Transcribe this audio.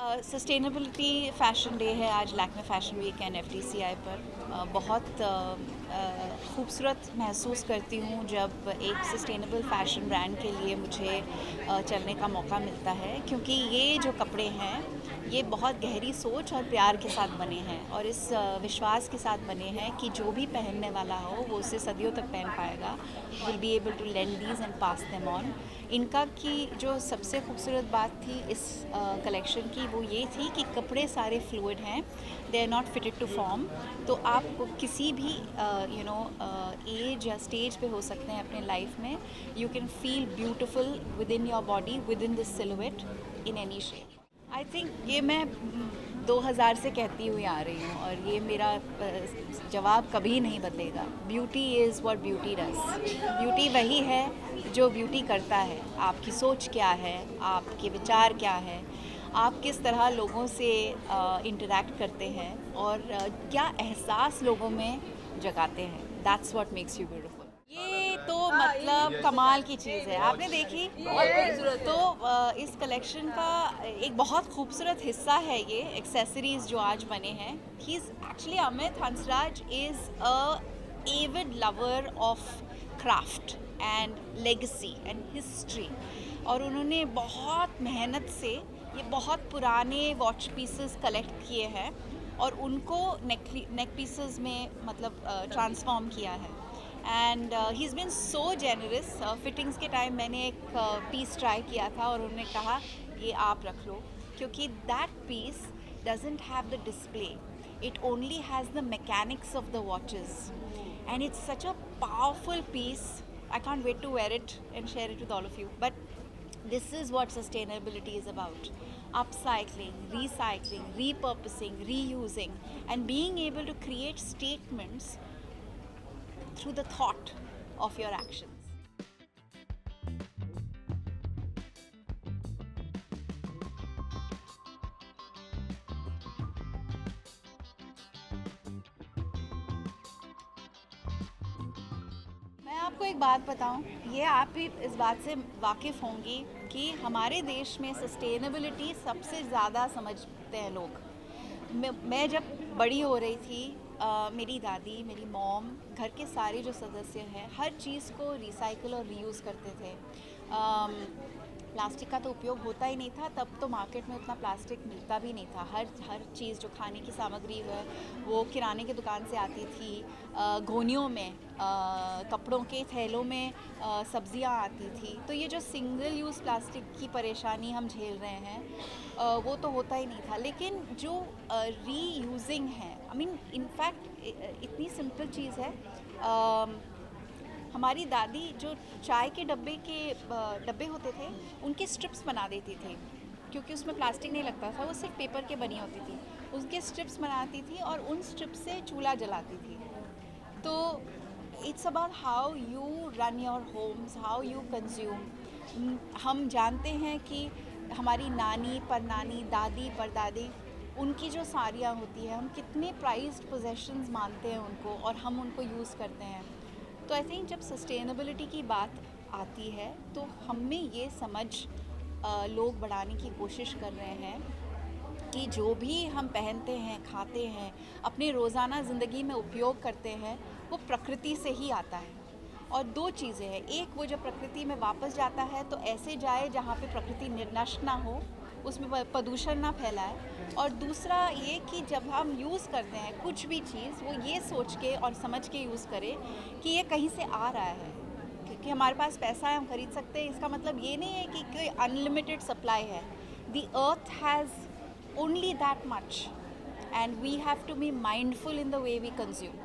Sustainability fashion day है आज Lakme fashion week and एफटीसीआई पर। बहुत खूबसूरत महसूस करती हूँ जब एक सस्टेनेबल फ़ैशन ब्रांड के लिए मुझे चलने का मौका मिलता है, क्योंकि ये जो कपड़े हैं ये बहुत गहरी सोच और प्यार के साथ बने हैं और इस विश्वास के साथ बने हैं कि जो भी पहनने वाला हो वो उसे सदियों तक पहन पाएगा, will be able to lend these and pass them on. इनका की जो सबसे खूबसूरत बात थी इस कलेक्शन की वो ये थी कि कपड़े सारे फ्लूइड हैं, they are not fitted to form. तो आप किसी भी एज या स्टेज पे हो सकते हैं अपने लाइफ में, you can feel beautiful with in your body, with in this silhouette in any shape. I think ये मैं 2000 से कहती हुई आ रही हूँ और ये मेरा जवाब कभी नहीं बदलेगा। Beauty is what beauty does. Beauty वही है जो ब्यूटी करता है। आपकी सोच क्या है, आपके विचार क्या है, आप किस तरह लोगों से इंटरेक्ट करते हैं और क्या एहसास लोगों में जगाते हैं। That's what makes you beautiful. ये तो मतलब कमाल की चीज़ है, आपने देखी तो इस कलेक्शन का एक बहुत खूबसूरत हिस्सा है ये एक्सेसरीज जो आज बने हैं। He is actually Amit Hansraj is a Avid lover of craft and legacy and history, और उन्होंने बहुत मेहनत से ये बहुत पुराने वॉच पीसेस कलेक्ट किए हैं और उनको नेक पीसेस में मतलब ट्रांसफॉर्म किया है। And he is been so generous. Fittings के टाइम मैंने एक पीस ट्राई किया था और उन्होंने कहा ये आप रख लो, क्योंकि that piece doesn't have the display, it only has the mechanics of the watches, and it's such a powerful piece. I can't wait to wear it and share it with all of you. But this is what sustainability is about: upcycling, recycling, repurposing, reusing, and being able to create statements through the thought of your actions. मैं आपको एक बात बताऊं, ये आप भी इस बात से वाकिफ़ होंगी कि हमारे देश में सस्टेनेबिलिटी सबसे ज़्यादा समझते हैं लोग। मैं जब बड़ी हो रही थी, मेरी दादी, मेरी मॉम, घर के सारे जो सदस्य हैं हर चीज़ को रिसाइकिल और रीयूज़ करते थे। प्लास्टिक का तो उपयोग होता ही नहीं था, तब तो मार्केट में उतना प्लास्टिक मिलता भी नहीं था। हर चीज़ जो खाने की सामग्री है वो किराने की दुकान से आती थी। गोनियों में, कपड़ों के थैलों में सब्जियां आती थी। तो ये जो सिंगल यूज़ प्लास्टिक की परेशानी हम झेल रहे हैं, वो तो होता ही नहीं था। लेकिन जो री यूजिंग है, आई मीन इनफैक्ट इतनी सिंपल चीज़ है। हमारी दादी जो चाय के डब्बे होते थे उनके स्ट्रिप्स बना देती थी, क्योंकि उसमें प्लास्टिक नहीं लगता था, वो सिर्फ पेपर के बनी होती थी। उसके स्ट्रिप्स बनाती थी और उन स्ट्रिप्स से चूल्हा जलाती थी। तो it's about how you run your homes, how you consume. हम जानते हैं कि हमारी नानी परनानी, दादी परदादी, उनकी जो साड़ियाँ होती है, हम कितने प्राइज्ड पोजेशंस मानते हैं उनको और हम उनको यूज़ करते हैं। तो आई थिंक जब सस्टेनेबिलिटी की बात आती है तो हम में ये समझ लोग बढ़ाने की कोशिश कर रहे हैं कि जो भी हम पहनते हैं, खाते हैं, अपने रोज़ाना ज़िंदगी में उपयोग करते हैं, वो प्रकृति से ही आता है। और दो चीज़ें हैं, एक वो जब प्रकृति में वापस जाता है तो ऐसे जाए जहाँ पे प्रकृति नष्ट ना हो, उसमें प्रदूषण ना फैलाए। और दूसरा ये कि जब हम यूज़ करते हैं कुछ भी चीज़, वो ये सोच के और समझ के यूज़ करें कि ये कहीं से आ रहा है। क्योंकि हमारे पास पैसा है, हम खरीद सकते हैं, इसका मतलब ये नहीं है कि कोई अनलिमिटेड सप्लाई है। The earth has only that much, and we have to be mindful in the way we consume.